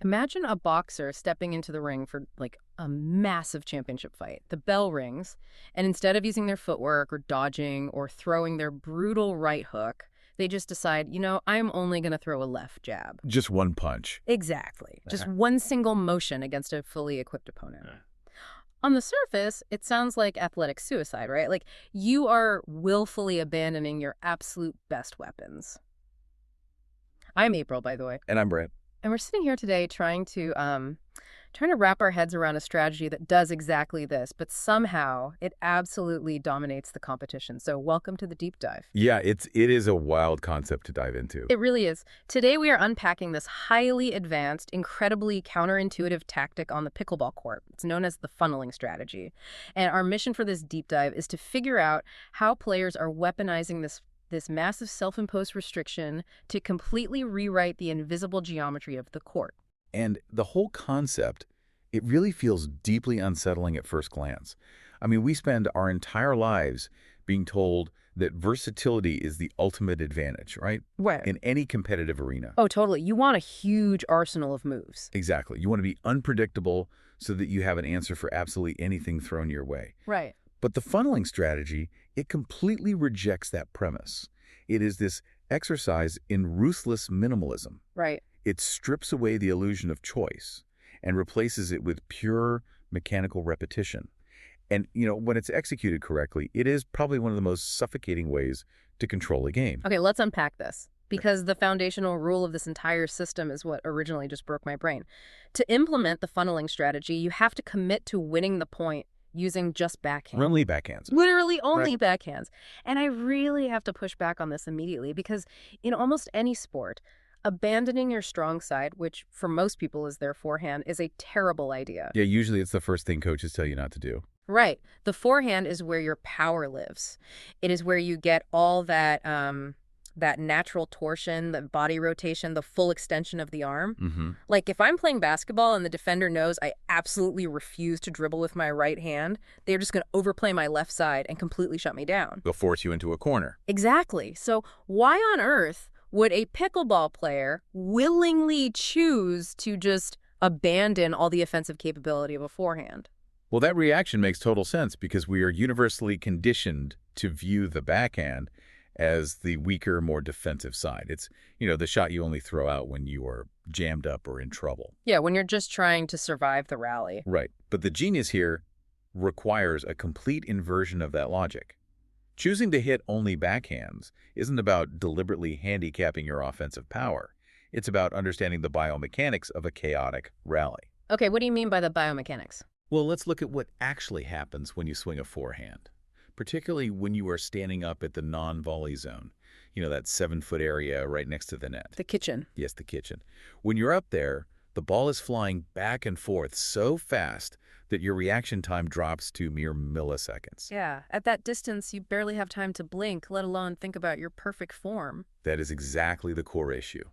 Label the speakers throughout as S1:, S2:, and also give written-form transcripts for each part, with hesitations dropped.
S1: Imagine a boxer stepping into the ring for like a massive championship fight. The bell rings, and instead of using their footwork or dodging or throwing their brutal right hook, they just decide, I'm only going to throw a left jab.
S2: Just one punch.
S1: Exactly. Just one single motion against a fully equipped opponent. On the surface, it sounds like athletic suicide, right? Like you are willfully abandoning your absolute best weapons. I'm April, by the way.
S2: And I'm Brent.
S1: And we're sitting here today trying to wrap our heads around a strategy that does exactly this, but somehow it absolutely dominates the competition. So welcome to the deep dive.
S2: Yeah, it is a wild concept to dive into.
S1: It really is. Today we are unpacking this highly advanced, incredibly counterintuitive tactic on the pickleball court. It's known as the funneling strategy. And our mission for this deep dive is to figure out how players are weaponizing this massive self-imposed restriction to completely rewrite the invisible geometry of the court.
S2: And the whole concept, it really feels deeply unsettling at first glance. I mean, we spend our entire lives being told that versatility is the ultimate advantage, right?
S1: Right.
S2: In any competitive arena.
S1: Oh, totally. You want a huge arsenal of moves.
S2: Exactly. You want to be unpredictable so that you have an answer for absolutely anything thrown your way.
S1: Right.
S2: But the funneling strategy, it completely rejects that premise. It is this exercise in ruthless minimalism.
S1: Right.
S2: It strips away the illusion of choice and replaces it with pure mechanical repetition. And, when it's executed correctly, it is probably one of the most suffocating ways to control a game.
S1: Okay, let's unpack this, because the foundational rule of this entire system is what originally just broke my brain. To implement the funneling strategy, you have to commit to winning the point using just backhands.
S2: Only backhands.
S1: Literally only
S2: Right.
S1: backhands. And I really have to push back on this immediately because in almost any sport, abandoning your strong side, which for most people is their forehand, is a terrible idea.
S2: Yeah, usually it's the first thing coaches tell you not to do.
S1: Right. The forehand is where your power lives. It is where you get all that natural torsion, the body rotation, the full extension of the arm.
S2: Mm-hmm.
S1: Like if I'm playing basketball and the defender knows I absolutely refuse to dribble with my right hand, they're just going to overplay my left side and completely shut me down.
S2: They'll force you into a corner.
S1: Exactly. So why on earth would a pickleball player willingly choose to just abandon all the offensive capability of a forehand?
S2: Well, that reaction makes total sense because we are universally conditioned to view the backhand as the weaker, more defensive side. It's, the shot you only throw out when you are jammed up or in trouble.
S1: Yeah, when you're just trying to survive the rally.
S2: Right. But the genius here requires a complete inversion of that logic. Choosing to hit only backhands isn't about deliberately handicapping your offensive power. It's about understanding the biomechanics of a chaotic rally.
S1: Okay, what do you mean by the biomechanics?
S2: Well, let's look at what actually happens when you swing a forehand, particularly when you are standing up at the non-volley zone, that 7-foot area right next to the net.
S1: The kitchen.
S2: Yes, the kitchen. When you're up there, the ball is flying back and forth so fast that your reaction time drops to mere milliseconds.
S1: Yeah, at that distance, you barely have time to blink, let alone think about your perfect form.
S2: That is exactly the core issue.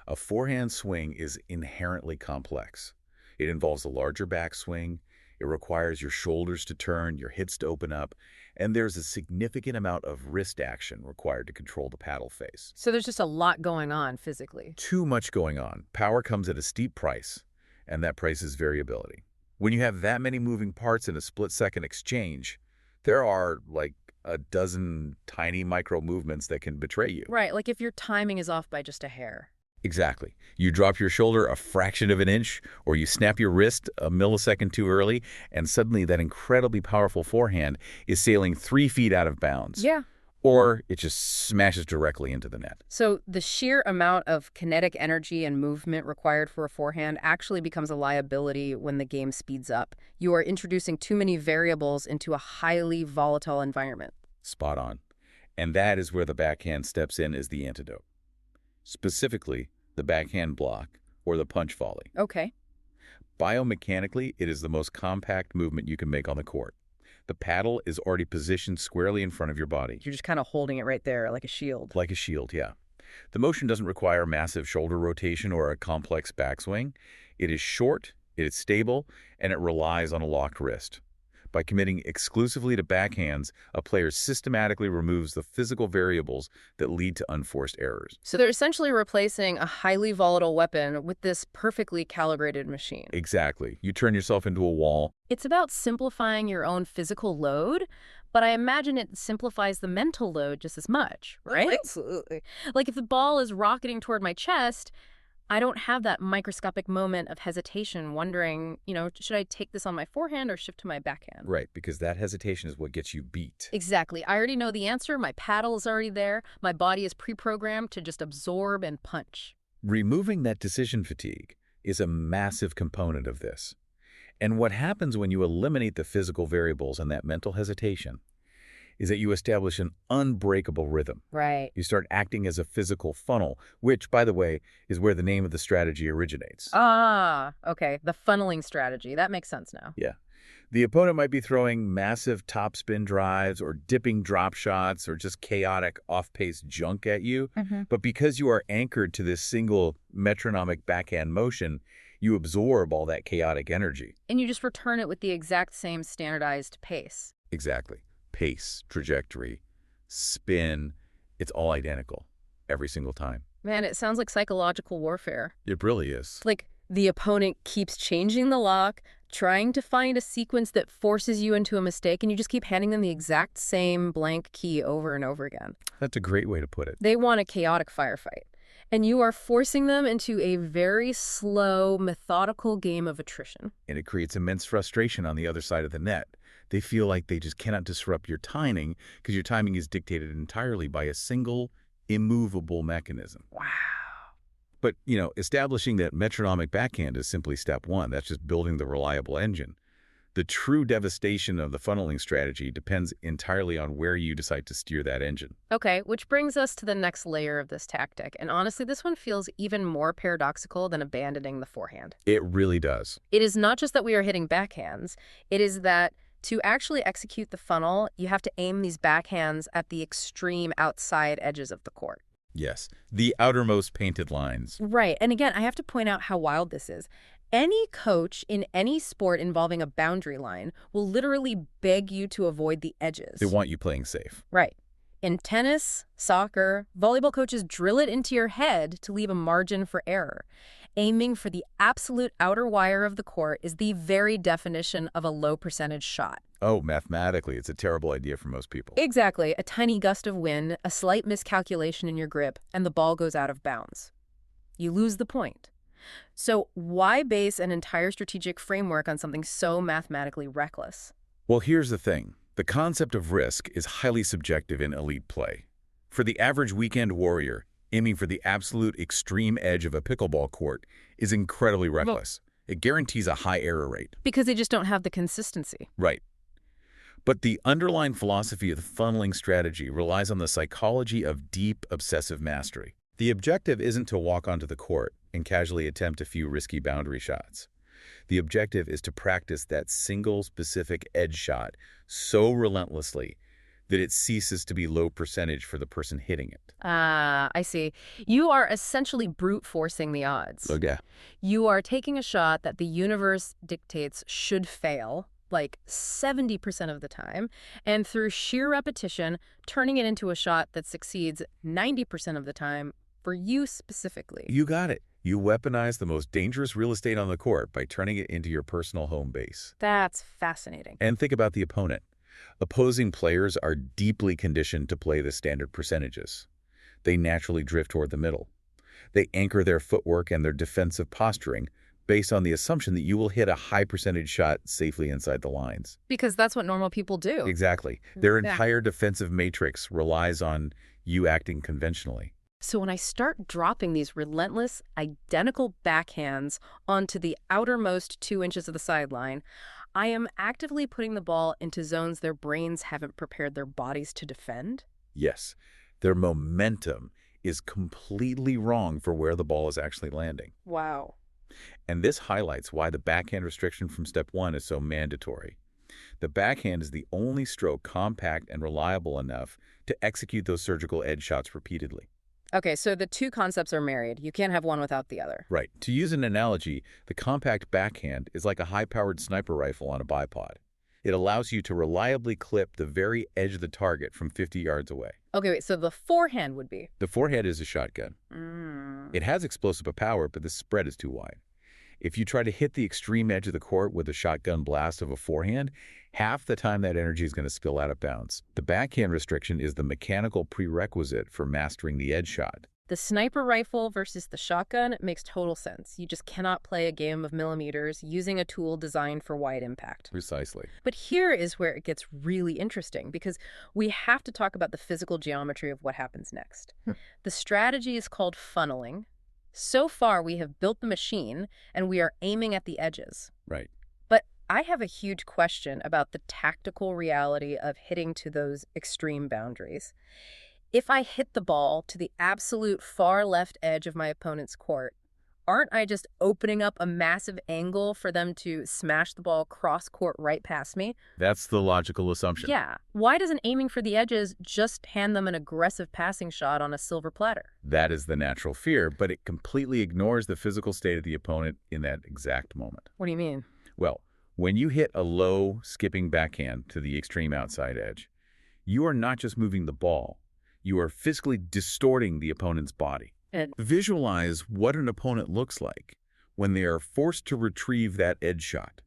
S2: A forehand swing is inherently complex. It involves a larger backswing, it requires your shoulders to turn, your hips to open up, and there's a significant amount of wrist action required to control the paddle face.
S1: So there's just a lot going on physically.
S2: Too much going on. Power comes at a steep price, and that price is variability. When you have that many moving parts in a split-second exchange, there are like a dozen tiny micro movements that can betray you.
S1: Right, like if your timing is off by just a hair.
S2: Exactly. You drop your shoulder a fraction of an inch, or you snap your wrist a millisecond too early, and suddenly that incredibly powerful forehand is sailing 3 feet out of bounds.
S1: Yeah.
S2: Or it just smashes directly into the net.
S1: So the sheer amount of kinetic energy and movement required for a forehand actually becomes a liability when the game speeds up. You are introducing too many variables into a highly volatile environment.
S2: Spot on. And that is where the backhand steps in as the antidote. Specifically, the backhand block or the punch volley.
S1: Okay.
S2: Biomechanically, it is the most compact movement you can make on the court. The paddle is already positioned squarely in front of your body.
S1: You're just kind of holding it right there like a shield.
S2: Like a shield, yeah. The motion doesn't require massive shoulder rotation or a complex backswing. It is short, it is stable, and it relies on a locked wrist. By committing exclusively to backhands, a player systematically removes the physical variables that lead to unforced errors.
S1: So they're essentially replacing a highly volatile weapon with this perfectly calibrated machine.
S2: Exactly. You turn yourself into a wall.
S1: It's about simplifying your own physical load, but I imagine it simplifies the mental load just as much, right?
S3: Absolutely.
S1: Like if the ball is rocketing toward my chest, I don't have that microscopic moment of hesitation wondering, should I take this on my forehand or shift to my backhand?
S2: Right, because that hesitation is what gets you beat.
S1: Exactly. I already know the answer. My paddle is already there. My body is pre-programmed to just absorb and punch.
S2: Removing that decision fatigue is a massive component of this. And what happens when you eliminate the physical variables and that mental hesitation is that you establish an unbreakable rhythm.
S1: Right.
S2: You start acting as a physical funnel, which, by the way, is where the name of the strategy originates.
S1: Ah, okay. The funneling strategy. That makes sense now.
S2: Yeah. The opponent might be throwing massive topspin drives or dipping drop shots or just chaotic off-pace junk at you. But because you are anchored to this single metronomic backhand motion, you absorb all that chaotic energy.
S1: And you just return it with the exact same standardized pace.
S2: Exactly. Pace, trajectory, spin, it's all identical every single time.
S1: Man, it sounds like psychological warfare.
S2: It really is.
S1: Like the opponent keeps changing the lock, trying to find a sequence that forces you into a mistake, and you just keep handing them the exact same blank key over and over again.
S2: That's a great way to put it.
S1: They want a chaotic firefight, and you are forcing them into a very slow, methodical game of attrition.
S2: And it creates immense frustration on the other side of the net. They feel like they just cannot disrupt your timing because your timing is dictated entirely by a single, immovable mechanism.
S1: Wow.
S2: But, establishing that metronomic backhand is simply step one. That's just building the reliable engine. The true devastation of the funneling strategy depends entirely on where you decide to steer that engine.
S1: Okay, which brings us to the next layer of this tactic. And honestly, this one feels even more paradoxical than abandoning the forehand.
S2: It really does.
S1: It is not just that we are hitting backhands. It is that to actually execute the funnel, you have to aim these backhands at the extreme outside edges of the court.
S2: Yes, the outermost painted lines.
S1: Right. And again, I have to point out how wild this is. Any coach in any sport involving a boundary line will literally beg you to avoid the edges.
S2: They want you playing safe.
S1: Right. In tennis, soccer, volleyball coaches drill it into your head to leave a margin for error. Aiming for the absolute outer wire of the court is the very definition of a low percentage shot.
S2: Oh, mathematically, it's a terrible idea for most people.
S1: Exactly. A tiny gust of wind, a slight miscalculation in your grip, and the ball goes out of bounds. You lose the point. So why base an entire strategic framework on something so mathematically reckless?
S2: Well, here's the thing. The concept of risk is highly subjective in elite play. For the average weekend warrior, aiming for the absolute extreme edge of a pickleball court is incredibly reckless. It guarantees a high error rate.
S1: Because they just don't have the consistency.
S2: Right. But the underlying philosophy of the funneling strategy relies on the psychology of deep obsessive mastery. The objective isn't to walk onto the court and casually attempt a few risky boundary shots. The objective is to practice that single specific edge shot so relentlessly that it ceases to be low percentage for the person hitting it.
S1: Ah, I see. You are essentially brute forcing the odds.
S2: Okay.
S1: You are taking a shot that the universe dictates should fail, like 70% of the time, and through sheer repetition, turning it into a shot that succeeds 90% of the time for you specifically.
S2: You got it. You weaponize the most dangerous real estate on the court by turning it into your personal home base.
S1: That's fascinating.
S2: And think about the opponent. Opposing players are deeply conditioned to play the standard percentages. They naturally drift toward the middle. They anchor their footwork and their defensive posturing based on the assumption that you will hit a high percentage shot safely inside the lines.
S1: Because that's what normal people do.
S2: Exactly. Their entire defensive matrix relies on you acting conventionally.
S1: So when I start dropping these relentless, identical backhands onto the outermost 2 inches of the sideline, I am actively putting the ball into zones their brains haven't prepared their bodies to defend?
S2: Yes. Their momentum is completely wrong for where the ball is actually landing.
S1: Wow.
S2: And this highlights why the backhand restriction from step 1 is so mandatory. The backhand is the only stroke compact and reliable enough to execute those surgical edge shots repeatedly.
S1: Okay, so the two concepts are married. You can't have one without the other.
S2: Right. To use an analogy, the compact backhand is like a high-powered sniper rifle on a bipod. It allows you to reliably clip the very edge of the target from 50 yards away.
S1: Okay, wait, so the forehand would be?
S2: The forehand is a shotgun.
S1: Mm.
S2: It has explosive power, but the spread is too wide. If you try to hit the extreme edge of the court with a shotgun blast of a forehand, half the time that energy is going to spill out of bounds. The backhand restriction is the mechanical prerequisite for mastering the edge shot.
S1: The sniper rifle versus the shotgun makes total sense. You just cannot play a game of millimeters using a tool designed for wide impact.
S2: Precisely.
S1: But here is where it gets really interesting, because we have to talk about the physical geometry of what happens next. The strategy is called funneling. So far, we have built the machine, and we are aiming at the edges.
S2: Right.
S1: But I have a huge question about the tactical reality of hitting to those extreme boundaries. If I hit the ball to the absolute far left edge of my opponent's court, aren't I just opening up a massive angle for them to smash the ball cross-court right past me?
S2: That's the logical assumption.
S1: Yeah. Why doesn't aiming for the edges just hand them an aggressive passing shot on a silver platter?
S2: That is the natural fear, but it completely ignores the physical state of the opponent in that exact moment.
S1: What do you mean?
S2: Well, when you hit a low, skipping backhand to the extreme outside edge, you are not just moving the ball. You are physically distorting the opponent's body. Visualize what an opponent looks like when they are forced to retrieve that edge shot.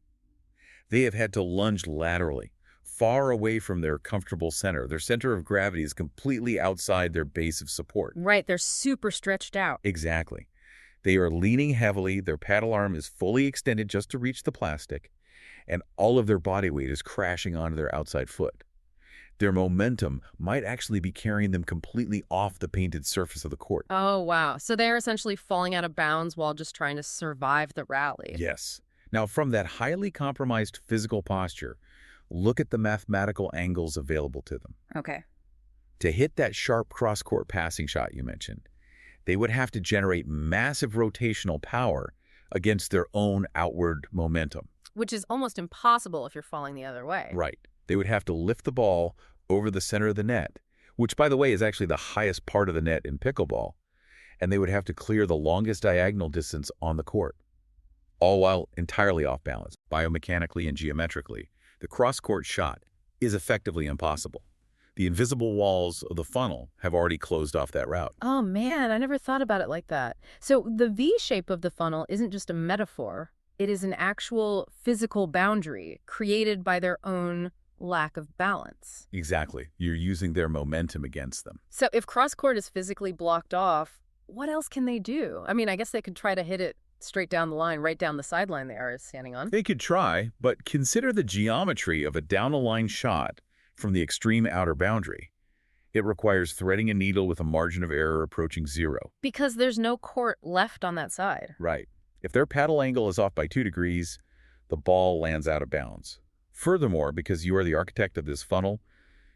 S2: They have had to lunge laterally, far away from their comfortable center. Their center of gravity is completely outside their base of support.
S1: Right, they're super stretched out.
S2: Exactly. They are leaning heavily, their paddle arm is fully extended just to reach the plastic, and all of their body weight is crashing onto their outside foot. Their momentum might actually be carrying them completely off the painted surface of the court.
S1: Oh, wow. So they're essentially falling out of bounds while just trying to survive the rally.
S2: Yes. Now, from that highly compromised physical posture, look at the mathematical angles available to them.
S1: Okay.
S2: To hit that sharp cross-court passing shot you mentioned, they would have to generate massive rotational power against their own outward momentum.
S1: Which is almost impossible if you're falling the other way.
S2: Right. They would have to lift the ball over the center of the net, which, by the way, is actually the highest part of the net in pickleball, and they would have to clear the longest diagonal distance on the court, all while entirely off balance. Biomechanically and geometrically, the cross-court shot is effectively impossible. The invisible walls of the funnel have already closed off that route.
S1: Oh, man, I never thought about it like that. So the V shape of the funnel isn't just a metaphor. It is an actual physical boundary created by their own lack of balance.
S2: Exactly. You're using their momentum against them.
S1: So if cross-court is physically blocked off, what else can they do? I mean, I guess they could try to hit it straight down the line, right down the sideline they are standing on.
S2: They could try, but consider the geometry of a down-the-line shot from the extreme outer boundary. It requires threading a needle with a margin of error approaching 0.
S1: Because there's no court left on that side.
S2: Right. If their paddle angle is off by 2 degrees, the ball lands out of bounds. Furthermore, because you are the architect of this funnel,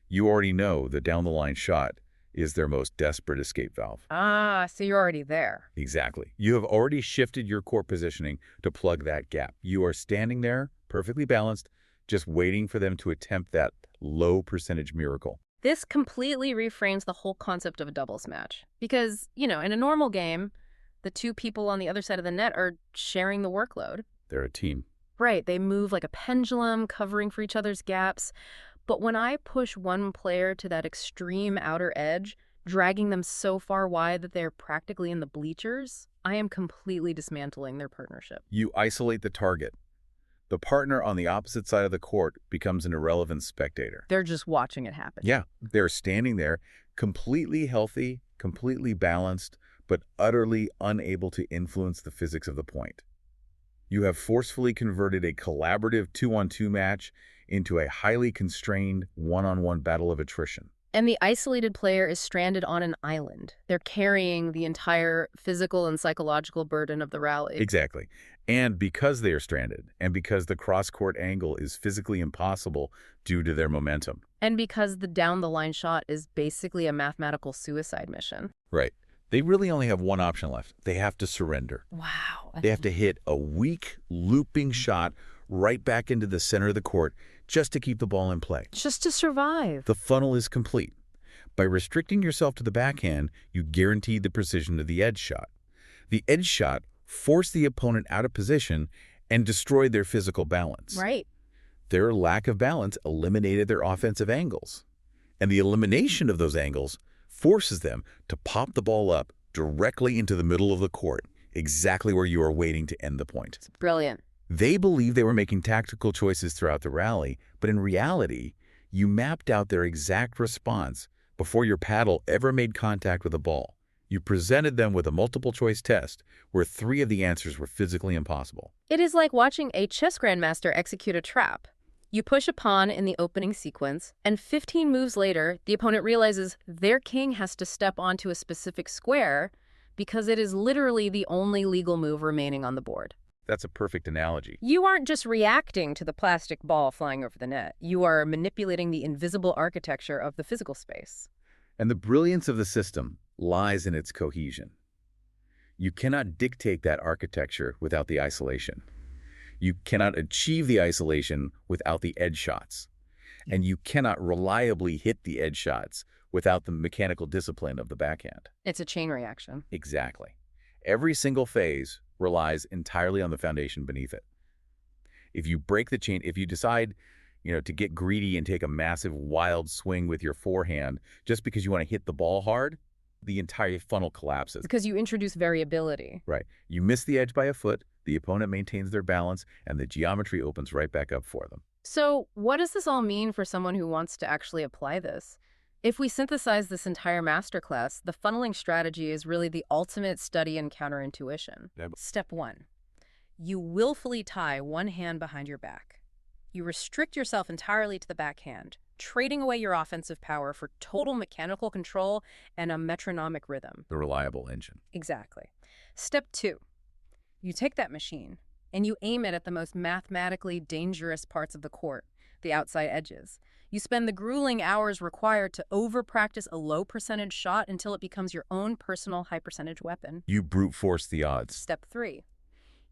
S2: you already know the down-the-line shot is their most desperate escape valve.
S1: Ah, so you're already there.
S2: Exactly. You have already shifted your court positioning to plug that gap. You are standing there, perfectly balanced, just waiting for them to attempt that low percentage miracle.
S1: This completely reframes the whole concept of a doubles match. Because, in a normal game, the two people on the other side of the net are sharing the workload.
S2: They're a team.
S1: Right, they move like a pendulum, covering for each other's gaps. But when I push one player to that extreme outer edge, dragging them so far wide that they're practically in the bleachers, I am completely dismantling their partnership.
S2: You isolate the target. The partner on the opposite side of the court becomes an irrelevant spectator.
S1: They're just watching it happen.
S2: Yeah, they're standing there, completely healthy, completely balanced, but utterly unable to influence the physics of the point. You have forcefully converted a collaborative 2-on-2 match into a highly constrained one-on-one battle of attrition.
S1: And the isolated player is stranded on an island. They're carrying the entire physical and psychological burden of the rally.
S2: Exactly. And because they are stranded, and because the cross-court angle is physically impossible due to their momentum.
S1: And because the down-the-line shot is basically a mathematical suicide mission.
S2: Right. They really only have one option left. They have to surrender.
S1: Wow.
S2: They have to hit a weak, looping shot right back into the center of the court just to keep the ball in play.
S1: Just to survive.
S2: The funnel is complete. By restricting yourself to the backhand, you guarantee the precision of the edge shot. The edge shot forced the opponent out of position and destroyed their physical balance.
S1: Right.
S2: Their lack of balance eliminated their offensive angles. And the elimination of those angles forces them to pop the ball up directly into the middle of the court, exactly where you are waiting to end the point.
S1: It's brilliant.
S2: They believed they were making tactical choices throughout the rally, but in reality, you mapped out their exact response before your paddle ever made contact with the ball. You presented them with a multiple-choice test where 3 of the answers were physically impossible.
S1: It is like watching a chess grandmaster execute a trap. You push a pawn in the opening sequence, and 15 moves later, the opponent realizes their king has to step onto a specific square because it is literally the only legal move remaining on the board.
S2: That's a perfect analogy.
S1: You aren't just reacting to the plastic ball flying over the net. You are manipulating the invisible architecture of the physical space.
S2: And the brilliance of the system lies in its cohesion. You cannot dictate that architecture without the isolation. You cannot achieve the isolation without the edge shots. And you cannot reliably hit the edge shots without the mechanical discipline of the backhand.
S1: It's a chain reaction.
S2: Exactly. Every single phase relies entirely on the foundation beneath it. If you break the chain, if you decide, to get greedy and take a massive wild swing with your forehand just because you want to hit the ball hard, the entire funnel collapses.
S1: Because you introduce variability.
S2: Right. You miss the edge by a foot, the opponent maintains their balance, and the geometry opens right back up for them.
S1: So what does this all mean for someone who wants to actually apply this? If we synthesize this entire masterclass, the funneling strategy is really the ultimate study in counterintuition. Step 1. You willfully tie one hand behind your back. You restrict yourself entirely to the backhand, trading away your offensive power for total mechanical control and a metronomic rhythm.
S2: The reliable engine.
S1: Exactly. Step 2. You take that machine and you aim it at the most mathematically dangerous parts of the court, the outside edges. You spend the grueling hours required to over-practice a low-percentage shot until it becomes your own personal high-percentage weapon.
S2: You brute force the odds.
S1: Step 3.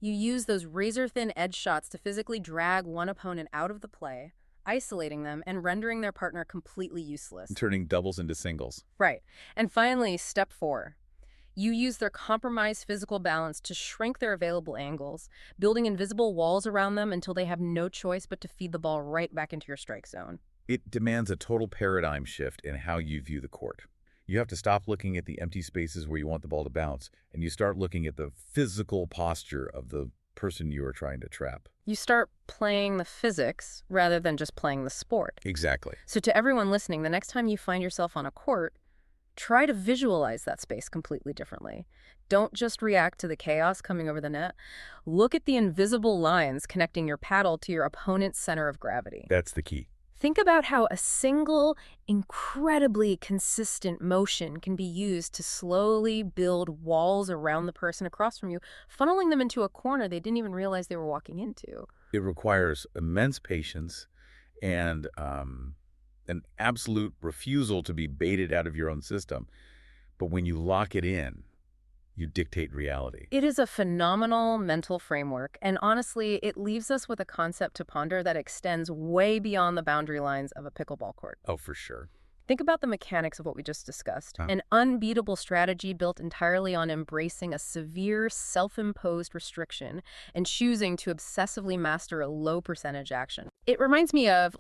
S1: You use those razor-thin edge shots to physically drag one opponent out of the play, isolating them and rendering their partner completely useless.
S2: Turning doubles into singles.
S1: Right. And finally, step 4. You use their compromised physical balance to shrink their available angles, building invisible walls around them until they have no choice but to feed the ball right back into your strike zone.
S2: It demands a total paradigm shift in how you view the court. You have to stop looking at the empty spaces where you want the ball to bounce, and you start looking at the physical posture of the person you are trying to trap.
S1: You start playing the physics rather than just playing the sport.
S2: Exactly.
S1: So to everyone listening, the next time you find yourself on a court, try to visualize that space completely differently. Don't just react to the chaos coming over the net. Look at the invisible lines connecting your paddle to your opponent's center of gravity.
S2: That's the key.
S1: Think about how a single, incredibly consistent motion can be used to slowly build walls around the person across from you, funneling them into a corner they didn't even realize they were walking into.
S2: It requires immense patience and an absolute refusal to be baited out of your own system. But when you lock it in, you dictate reality.
S1: It is a phenomenal mental framework, and honestly, it leaves us with a concept to ponder that extends way beyond the boundary lines of a pickleball court.
S2: Oh, for sure.
S1: Think about the mechanics of what we just discussed. An unbeatable strategy built entirely on embracing a severe self-imposed restriction and choosing to obsessively master a low-percentage action. It reminds me of,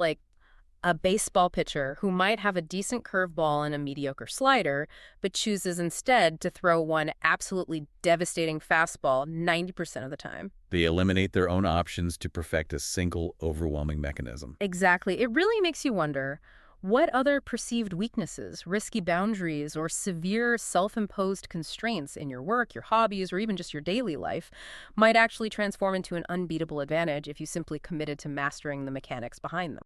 S1: a baseball pitcher who might have a decent curveball and a mediocre slider, but chooses instead to throw one absolutely devastating fastball 90% of the time.
S2: They eliminate their own options to perfect a single overwhelming mechanism.
S1: Exactly. It really makes you wonder, what other perceived weaknesses, risky boundaries, or severe self-imposed constraints in your work, your hobbies, or even just your daily life might actually transform into an unbeatable advantage if you simply committed to mastering the mechanics behind them?